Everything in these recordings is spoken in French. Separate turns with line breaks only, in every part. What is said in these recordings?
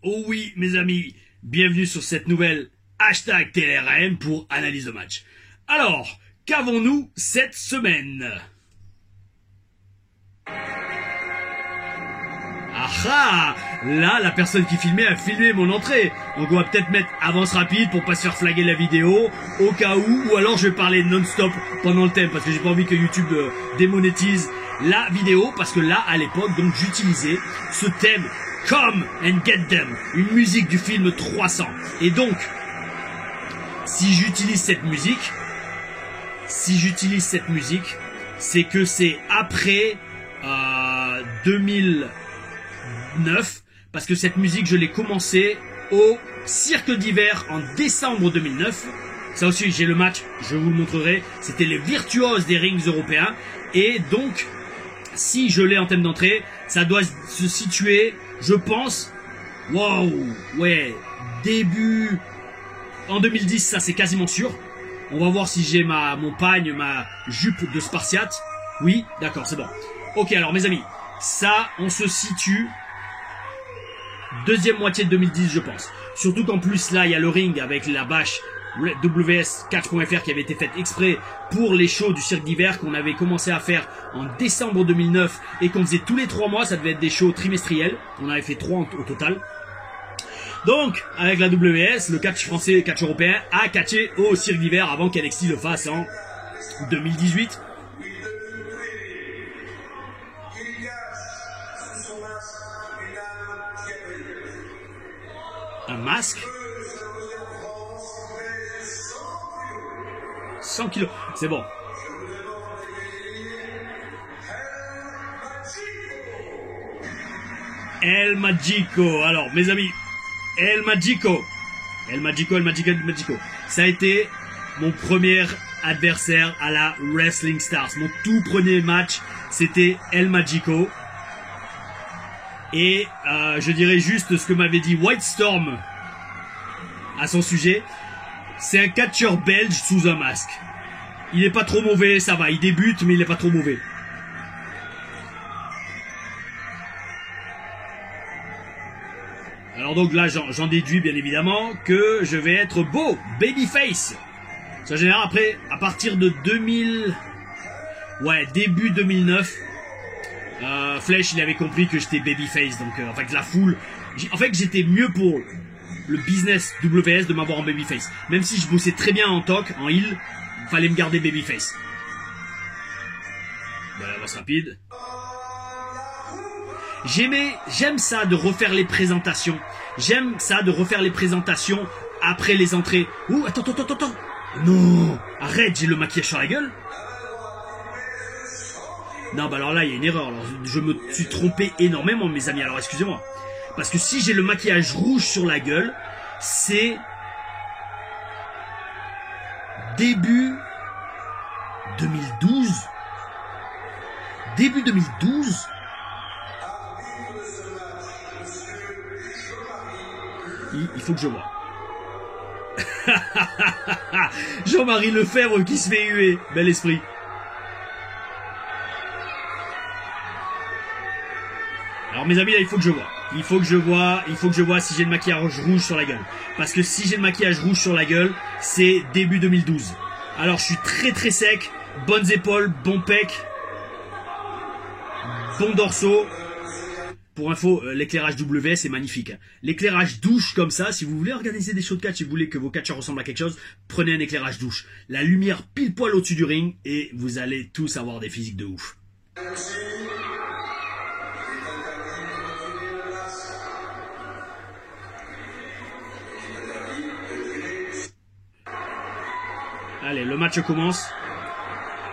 Oh oui, mes amis, bienvenue sur cette nouvelle hashtag TLRM pour analyse de match. Alors, qu'avons-nous cette semaine? Ah, là, la personne qui filmait a filmé mon entrée. Donc on va peut-être mettre avance rapide pour pas se faire flaguer la vidéo, au cas où, ou alors je vais parler non-stop pendant le thème, parce que j'ai pas envie que YouTube démonétise la vidéo, parce que là, à l'époque, donc j'utilisais ce thème Come and Get Them, une musique du film 300. Et donc, si j'utilise cette musique, c'est que c'est après 2009, parce que cette musique, je l'ai commencé au Cirque d'hiver en décembre 2009. Ça aussi, j'ai le match, je vous le montrerai. C'était les virtuoses des rings européens. Et donc, si je l'ai en thème d'entrée, ça doit se situer, je pense, waouh, ouais, début en 2010, ça c'est quasiment sûr. On va voir si j'ai mon pagne, ma jupe de Spartiate. Oui, d'accord, c'est bon. Ok, alors mes amis, ça, on se situe deuxième moitié de 2010, je pense. Surtout qu'en plus, là, il y a le ring avec la bâche WS4.fr qui avait été faite exprès pour les shows du cirque d'hiver qu'on avait commencé à faire en décembre 2009 et qu'on faisait tous les 3 mois. Ça devait être des shows trimestriels. On avait fait 3 au total. Donc, avec la WS, le catch français et le catch européen a catché au cirque d'hiver avant qu'NXT le fasse en 2018. Un masque 100 kilos, c'est bon. El Magico. Alors, mes amis, El Magico. Ça a été mon premier adversaire à la Wrestling Stars. Mon tout premier match, c'était El Magico. Et je dirais juste ce que m'avait dit White Storm à son sujet. C'est un catcheur belge sous un masque. Il est pas trop mauvais, ça va. Il débute, mais il est pas trop mauvais. Alors donc là, j'en déduis bien évidemment que je vais être beau, babyface. En général, après, à partir de 2000... Ouais, début 2009... Flèche, il avait compris que j'étais babyface, donc en fait la foule, en fait j'étais mieux pour le business WS de m'avoir en babyface, même si je bossais très bien en talk, en heel, fallait me garder babyface. Voilà, avance rapide. J'aime ça de refaire les présentations, après les entrées. Ouh, attends, non, arrête, j'ai le maquillage sur la gueule. Non, bah alors là, il y a une erreur. Alors, je me suis trompé énormément, mes amis. Alors, excusez-moi. Parce que si j'ai le maquillage rouge sur la gueule, c'est début 2012. Début 2012. Il faut que je vois. Jean-Marie Lefebvre qui se fait huer. Bel esprit. Alors mes amis, là, il faut que je vois si j'ai le maquillage rouge sur la gueule. Parce que si j'ai le maquillage rouge sur la gueule, c'est début 2012. Alors je suis très sec, bonnes épaules, bon pec, bon dorsaux. Pour info, l'éclairage WS est magnifique. L'éclairage douche comme ça, si vous voulez organiser des shows de catch, si vous voulez que vos catcheurs ressemblent à quelque chose, prenez un éclairage douche. La lumière pile poil au-dessus du ring et vous allez tous avoir des physiques de ouf. Allez, le match commence.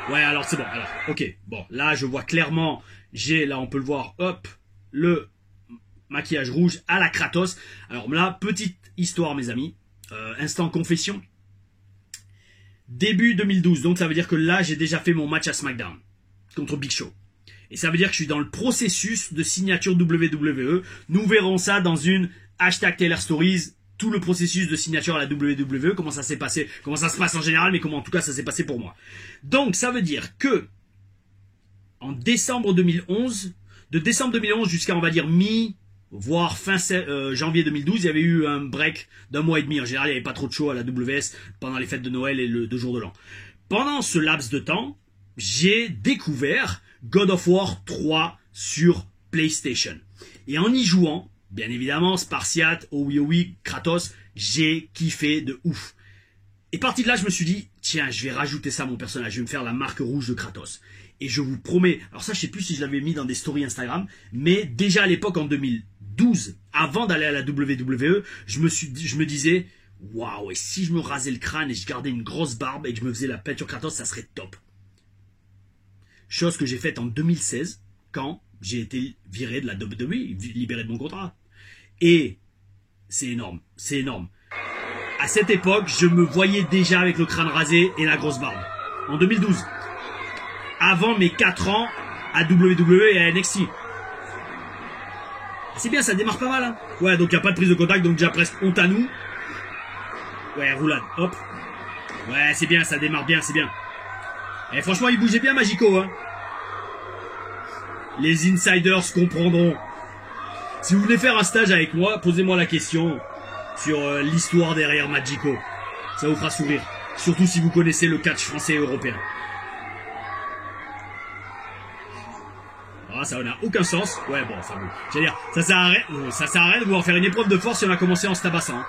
Ouais, alors c'est bon. Alors, ok. Bon, là, je vois clairement. Là, on peut le voir. Hop, le maquillage rouge à la Kratos. Alors là, petite histoire, mes amis. Instant confession. Début 2012. Donc, ça veut dire que là, j'ai déjà fait mon match à SmackDown contre Big Show. Et ça veut dire que je suis dans le processus de signature WWE. Nous verrons ça dans une hashtag Taylor Stories tout le processus de signature à la WWE, comment ça s'est passé, comment ça se passe en général, mais comment en tout cas ça s'est passé pour moi. Donc ça veut dire que en décembre 2011, de décembre 2011 jusqu'à on va dire voire fin janvier 2012, il y avait eu un break d'un mois et demi. En général, il n'y avait pas trop de show à la WS pendant les fêtes de Noël et le jour de l'an. Pendant ce laps de temps, j'ai découvert God of War 3 sur PlayStation. Et en y jouant, bien évidemment, Spartiate, OWI, Kratos, j'ai kiffé de ouf. Et parti de là, je me suis dit, tiens, je vais rajouter ça à mon personnage, je vais me faire la marque rouge de Kratos. Et je vous promets, alors ça je sais plus si je l'avais mis dans des stories Instagram, mais déjà à l'époque en 2012, avant d'aller à la WWE, je me disais, waouh, et si je me rasais le crâne et je gardais une grosse barbe et que je me faisais la peinture Kratos, ça serait top. Chose que j'ai faite en 2016, quand j'ai été viré de la WWE, libéré de mon contrat. Et c'est énorme, c'est énorme. À cette époque, je me voyais déjà avec le crâne rasé et la grosse barbe. En 2012. Avant mes 4 ans à WWE et à NXT. C'est bien, ça démarre pas mal. Hein. Ouais, donc il n'y a pas de prise de contact, donc déjà presque honte à nous. Ouais, roulade, hop. Ouais, c'est bien, ça démarre bien, c'est bien. Et franchement, il bougeait bien Magico. Hein. Les insiders comprendront. Si vous voulez faire un stage avec moi, posez-moi la question sur l'histoire derrière Magico. Ça vous fera sourire. Surtout si vous connaissez le catch français et européen. Ah, ça n'a aucun sens. Ouais, bon, enfin bon. J'allais dire, ça sert à rien de vouloir faire une épreuve de force si on a commencé en se tabassant. Hein.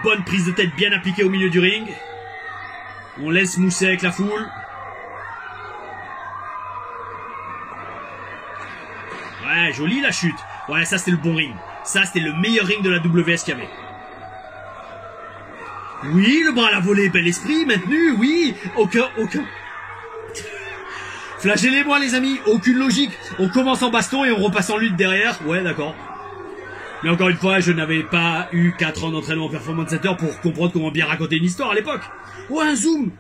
Bonne prise de tête bien appliquée au milieu du ring. On laisse mousser avec la foule. Ouais, jolie la chute. Ouais, ça c'était le bon ring. Ça c'était le meilleur ring de la WS qu'il y avait. Oui, le bras à la volée, bel esprit, maintenu, oui. Aucun. Flagellez-moi les amis, aucune logique. On commence en baston et on repasse en lutte derrière. Ouais, d'accord. Mais encore une fois, je n'avais pas eu 4 ans d'entraînement en Performance Center pour comprendre comment bien raconter une histoire à l'époque. Oh, un zoom.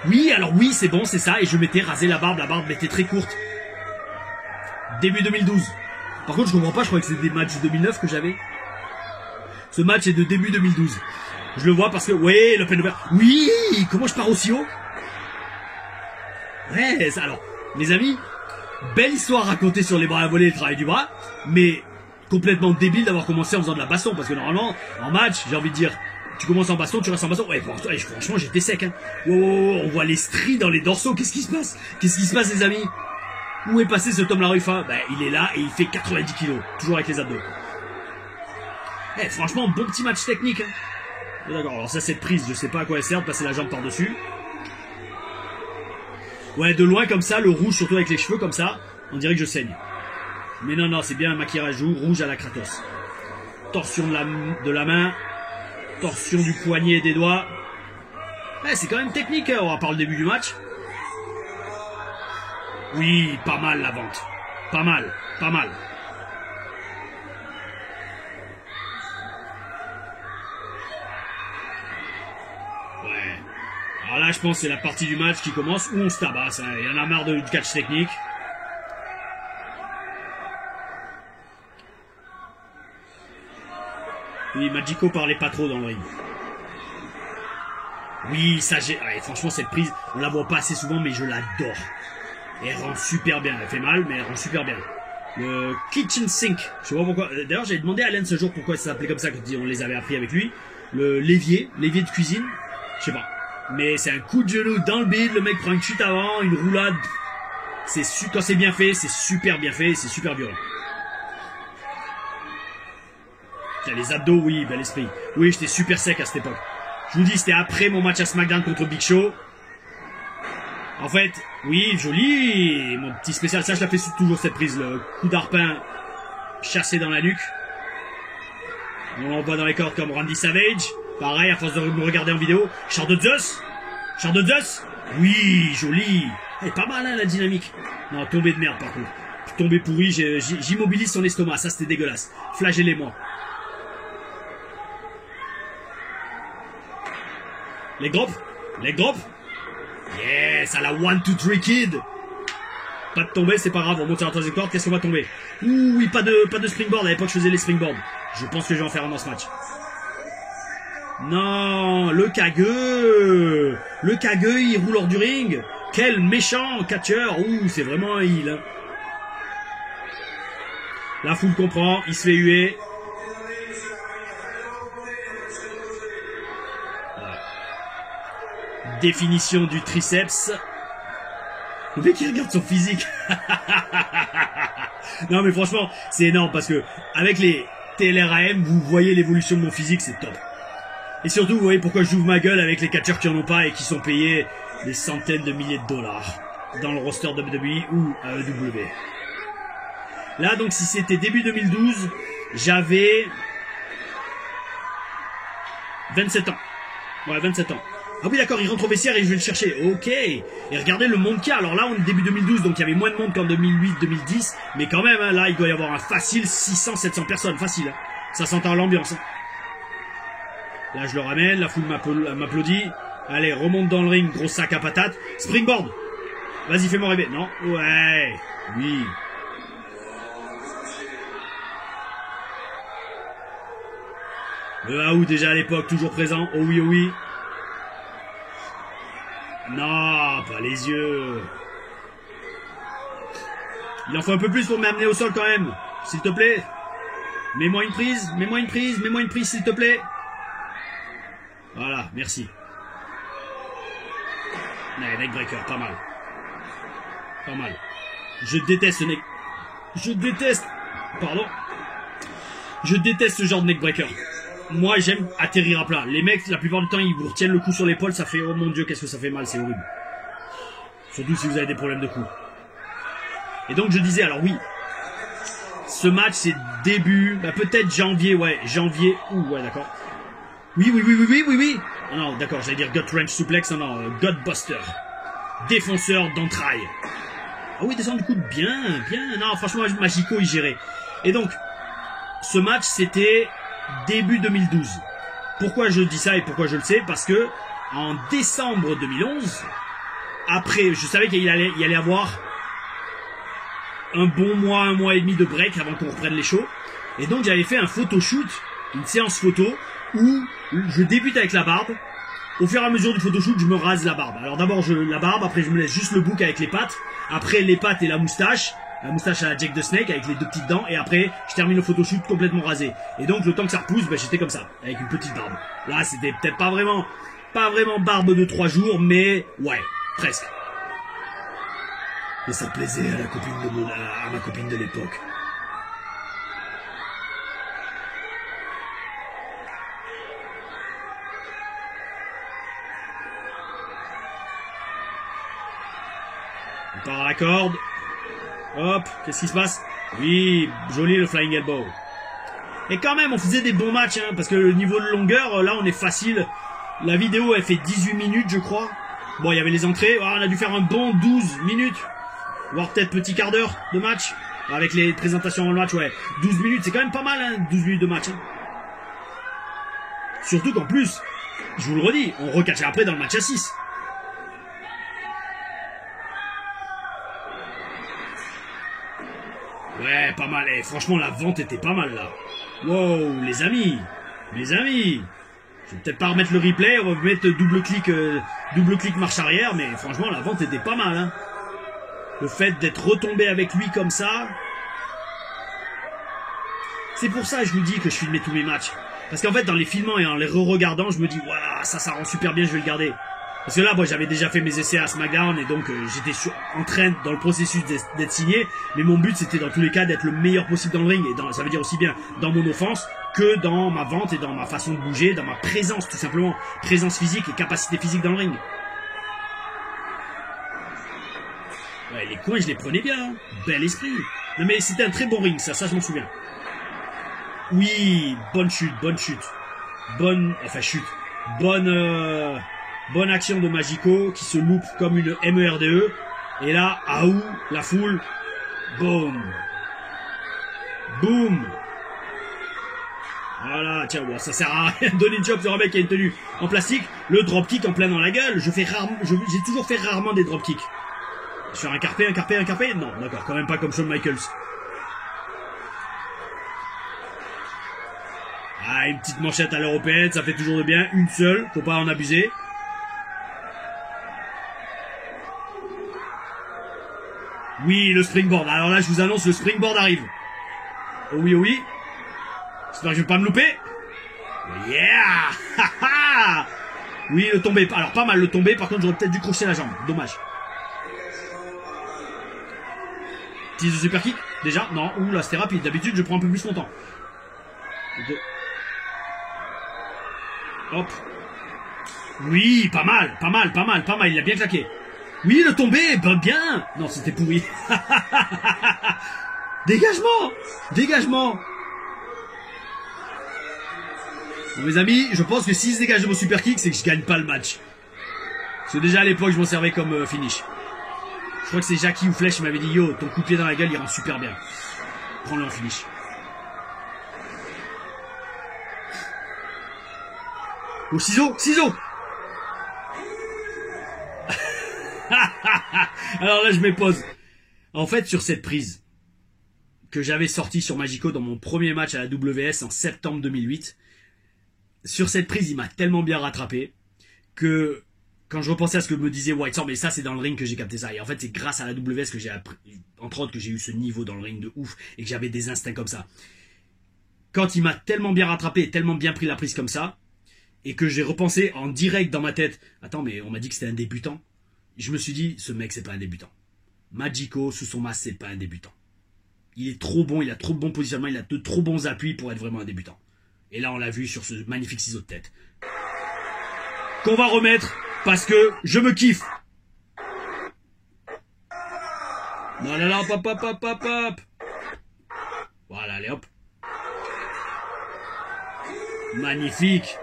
Oui, alors oui, c'est bon, c'est ça. Et je m'étais rasé la barbe m'était très courte. Début 2012. Par contre, je comprends pas, je crois que c'est des matchs 2009 que j'avais. Ce match est de début 2012. Je le vois parce que, ouais, le pen over. Oui, comment je pars aussi haut? Ouais, alors, mes amis, belle histoire racontée sur les bras à voler et le travail du bras, mais complètement débile d'avoir commencé en faisant de la baston, parce que normalement, en match, j'ai envie de dire, tu commences en baston, tu restes en baston. Ouais, franchement, j'étais sec, hein. Wow, on voit les stries dans les dorsaux, qu'est-ce qui se passe? Qu'est-ce qui se passe, les amis? Où est passé ce Tom Larufa? Ben, il est là et il fait 90 kilos, toujours avec les abdos. Eh, franchement, bon petit match technique, hein. D'accord, alors ça, cette prise, je sais pas à quoi elle sert de passer la jambe par-dessus. Ouais, de loin comme ça, le rouge, surtout avec les cheveux comme ça, on dirait que je saigne. Mais non, c'est bien un maquillage rouge à la Kratos. Torsion de la main, torsion du poignet et des doigts. Ouais, c'est quand même technique, hein, à part le début du match. Oui, pas mal la vente. Pas mal. Ouais. Alors là, je pense que c'est la partie du match qui commence où on se tabasse. Hein. Il y en a marre du catch technique. Oui, Magico parlait pas trop dans le ring. Oui, ça j'ai... Ouais, franchement, cette prise, on la voit pas assez souvent, mais je l'adore. Et elle rend super bien. Elle fait mal, mais elle rend super bien. Le kitchen sink. Je sais pas pourquoi. D'ailleurs, j'avais demandé à Alain ce jour pourquoi ça s'appelait comme ça quand on les avait appris avec lui. Le l'évier de cuisine. Je sais pas. Mais c'est un coup de genou dans le bide. Le mec prend une chute avant, une roulade. Quand c'est bien fait, c'est super bien fait, c'est super violent. Les abdos, oui, bel esprit. Oui, j'étais super sec à cette époque. Je vous dis, c'était après mon match à SmackDown contre Big Show. En fait, oui, joli. Mon petit spécial, ça, je la fais toujours cette prise. Le coup d'arpin chassé dans la nuque. On l'envoie dans les cordes comme Randy Savage. Pareil, à force de me regarder en vidéo. Char de Zeus. Oui, joli. Eh, pas mal, hein, la dynamique. Non, tombé de merde, par contre. Tombé pourri, j'immobilise son estomac. Ça, c'était dégueulasse. Flagellez-moi. Les drops. Yes, à la 1, 2, 3 kid. Pas de tomber, c'est pas grave, on monte sur la trajectoire, qu'est-ce qu'on va tomber? Ouh, oui, pas de springboard, à l'époque je faisais les springboards. Je pense que je vais en faire un dans ce match. Non, le Kage. Le Kage, il roule hors du ring. Quel méchant catcheur. Ouh, c'est vraiment un heal. Hein. La foule comprend, il se fait huer. Voilà. Définition du triceps. Le mec qui regarde son physique. Non mais franchement, c'est énorme parce que avec les TLRAM, vous voyez l'évolution de mon physique, c'est top. Et surtout, vous voyez pourquoi j'ouvre ma gueule avec les catcheurs qui en ont pas et qui sont payés des centaines de milliers de dollars dans le roster WWE ou AEW. Là, donc, si c'était début 2012, j'avais 27 ans. Ouais, 27 ans. Ah oui, d'accord, il rentre au vestiaire et je vais le chercher. Ok. Et regardez le monde qu'il y a. Alors là, on est début 2012, donc il y avait moins de monde qu'en 2008-2010. Mais quand même, hein, là, il doit y avoir un facile 600-700 personnes. Facile. Hein. Ça s'entend l'ambiance. Hein. Là, je le ramène. La foule m'applaudit. Allez, remonte dans le ring. Gros sac à patates. Springboard. Vas-y, fais-moi rêver. Non. Ouais. Oui. Le Aou déjà à l'époque, toujours présent. Oh oui, oh oui. Non, pas les yeux. Il en faut un peu plus pour m'amener au sol quand même. S'il te plaît. Mets-moi une prise, mets-moi une prise, mets-moi une prise s'il te plaît. Voilà, merci. Neckbreaker, pas mal. Pas mal. Je déteste ce neck... Je déteste... Pardon. Je déteste ce genre de neckbreaker. Moi, j'aime atterrir à plat. Les mecs, la plupart du temps, ils vous retiennent le cou sur l'épaule. Ça fait, oh mon Dieu, qu'est-ce que ça fait mal, c'est horrible. Surtout si vous avez des problèmes de cou. Et donc, je disais, alors oui, ce match, c'est début, bah, peut-être janvier, ouais, janvier, ouais, d'accord. Oui. Oh non, d'accord, j'allais dire gut wrench suplex, non, Gutbuster. Défonceur d'entrailles. Ah oui, descend du coude, bien. Non, franchement, Magico, il gérait. Et donc, ce match, c'était début 2012. Pourquoi je dis ça et pourquoi je le sais? Parce que en décembre 2011, après, je savais qu'il allait avoir un bon mois, un mois et demi de break avant qu'on reprenne les shows. Et donc j'avais fait un photoshoot, une séance photo, où je débute avec la barbe. Au fur et à mesure du photoshoot, je me rase la barbe. Alors d'abord la barbe, après je me laisse juste le bouc avec les pattes. Après les pattes et la moustache à la Jake the Snake avec les deux petites dents. Et après, je termine le photoshoot complètement rasé. Et donc le temps que ça repousse, ben, j'étais comme ça, avec une petite barbe. Là, c'était peut-être pas vraiment barbe de 3 jours, mais ouais, presque. Et ça plaisait à ma copine de l'époque. On part à la corde. Hop, qu'est-ce qui se passe? Oui, joli le flying elbow. Et quand même, on faisait des bons matchs, hein, parce que le niveau de longueur, là, on est facile. La vidéo, elle fait 18 minutes, je crois. Bon, il y avait les entrées. Oh, on a dû faire un bon 12 minutes. Voire peut-être petit quart d'heure de match. Avec les présentations avant le match, ouais. 12 minutes, c'est quand même pas mal, hein, 12 minutes de match. Hein. Surtout qu'en plus, je vous le redis, on recatchait après dans le match à 6. Ouais, pas mal. Et franchement, la vente était pas mal, là. Wow, les amis. Je vais peut-être pas remettre le replay, remettre double clic marche arrière, mais franchement, la vente était pas mal, hein. Le fait d'être retombé avec lui comme ça... C'est pour ça que je vous dis que je filmais tous mes matchs. Parce qu'en fait, dans les filmants et en les re-regardant, je me dis, voilà, ça rend super bien, je vais le garder. Parce que là, moi, j'avais déjà fait mes essais à SmackDown et donc j'étais en train, dans le processus d'être signé. Mais mon but, c'était dans tous les cas d'être le meilleur possible dans le ring. Et ça veut dire aussi bien dans mon offense que dans ma vente et dans ma façon de bouger, dans ma présence, tout simplement. Présence physique et capacité physique dans le ring. Ouais, les coins, je les prenais bien. Hein. Bel esprit. Non mais c'était un très bon ring, ça je m'en souviens. Oui, bonne chute. Bonne action de Magico qui se loupe comme une MERDE. Et là, Aou, la foule. Boum. Voilà, tiens, bon, ça sert à rien de donner une job sur un mec qui a une tenue en plastique. Le dropkick en plein dans la gueule. J'ai toujours fait rarement des dropkicks. Sur un carpé, un carpé, un carpé. Non, d'accord, quand même pas comme Shawn Michaels. Ah, une petite manchette à l'européenne, ça fait toujours de bien. Une seule, faut pas en abuser. Oui, le springboard. Alors là, je vous annonce, le springboard arrive. Oh oui, oh oui. J'espère que je vais pas me louper. Yeah. Oui, le tombé. Alors, pas mal le tombé. Par contre, j'aurais peut-être dû crocher la jambe. Dommage. Tease de super kick. Déjà, non. Ouh là, c'était rapide. D'habitude, je prends un peu plus mon temps. Hop. Oui, pas mal, pas mal, pas mal, pas mal. Il a bien claqué. Oui, le tombé, ben bien. Non, c'était pourri. Dégagement. Dégagement. Bon, mes amis, je pense que s'il se dégage de mon super kick, c'est que je gagne pas le match. Parce que déjà à l'époque, je m'en servais comme finish. Je crois que c'est Jackie ou Flèche qui m'avait dit, yo, ton coup de pied dans la gueule, il rend super bien. Prends-le en finish. Oh, ciseaux, ciseaux. Alors là, je m'épose. En fait, sur cette prise que j'avais sortie sur Magico dans mon premier match à la WS en septembre 2008, sur cette prise, il m'a tellement bien rattrapé que quand je repensais à ce que me disait Whitesore, mais ça, c'est dans le ring que j'ai capté ça. Et en fait, c'est grâce à la WS que j'ai appris, entre autres, que j'ai eu ce niveau dans le ring de ouf et que j'avais des instincts comme ça. Quand il m'a tellement bien rattrapé et tellement bien pris la prise comme ça, et que j'ai repensé en direct dans ma tête, attends, mais on m'a dit que c'était un débutant. Je me suis dit, ce mec, c'est pas un débutant. Magico, sous son masque, c'est pas un débutant. Il est trop bon, il a trop de bons positionnements, il a de trop bons appuis pour être vraiment un débutant. Et là, on l'a vu sur ce magnifique ciseau de tête. Qu'on va remettre, parce que je me kiffe. Non, non, non, hop, hop, hop, hop, hop. Voilà, allez, hop. Magnifique.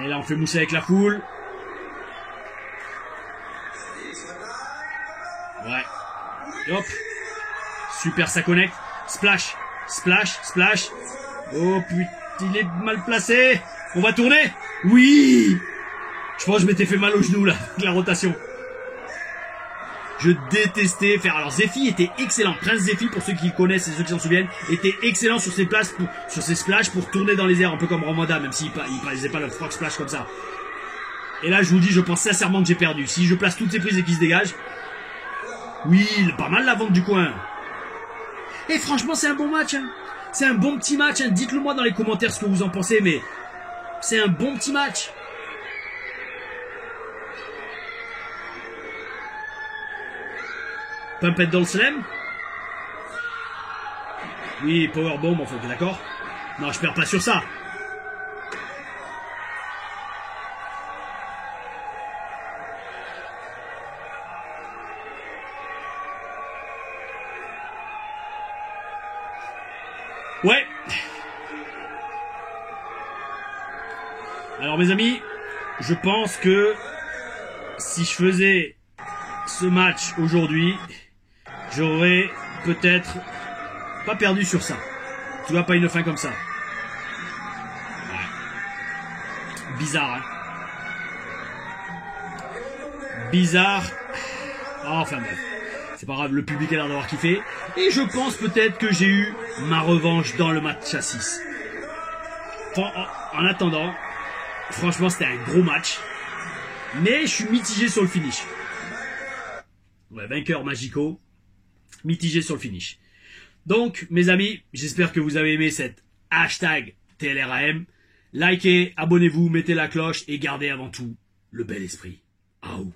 Et là, on fait mousser avec la foule. Ouais. Et hop. Super, ça connecte. Splash. Splash. Splash. Oh putain, il est mal placé. On va tourner. Oui. Je pense que je m'étais fait mal au genou, là, avec la rotation. Je détestais faire... Alors, Zephy était excellent. Prince Zephy, pour ceux qui connaissent et ceux qui s'en souviennent, était excellent sur ses places, sur ses splashs pour tourner dans les airs, un peu comme Ramada, même s'il ne faisait pas le frog splash comme ça. Et là, je vous dis, je pense sincèrement que j'ai perdu. Si je place toutes ces prises et qu'ils se dégagent... Oui, pas mal la vente du coin. Et franchement, c'est un bon match. Hein. C'est un bon petit match. Hein. Dites-le moi dans les commentaires ce que vous en pensez, mais c'est un bon petit match. Pump and Doll Slam. Oui, Powerbomb, enfin, d'accord. Non, je perds pas sur ça. Ouais. Alors, mes amis, je pense que si je faisais ce match aujourd'hui, j'aurais peut-être pas perdu sur ça. Tu vois, pas une fin comme ça. Ouais. Bizarre, hein. Bizarre. Oh, enfin bref. C'est pas grave, le public a l'air d'avoir kiffé. Et je pense peut-être que j'ai eu ma revanche dans le match à 6. En attendant, franchement, c'était un gros match. Mais je suis mitigé sur le finish. Ouais, vainqueur Magico. Mitigé sur le finish. Donc, mes amis, j'espère que vous avez aimé cette hashtag TLRAM. Likez, abonnez-vous, mettez la cloche et gardez avant tout le bel esprit. Aouh.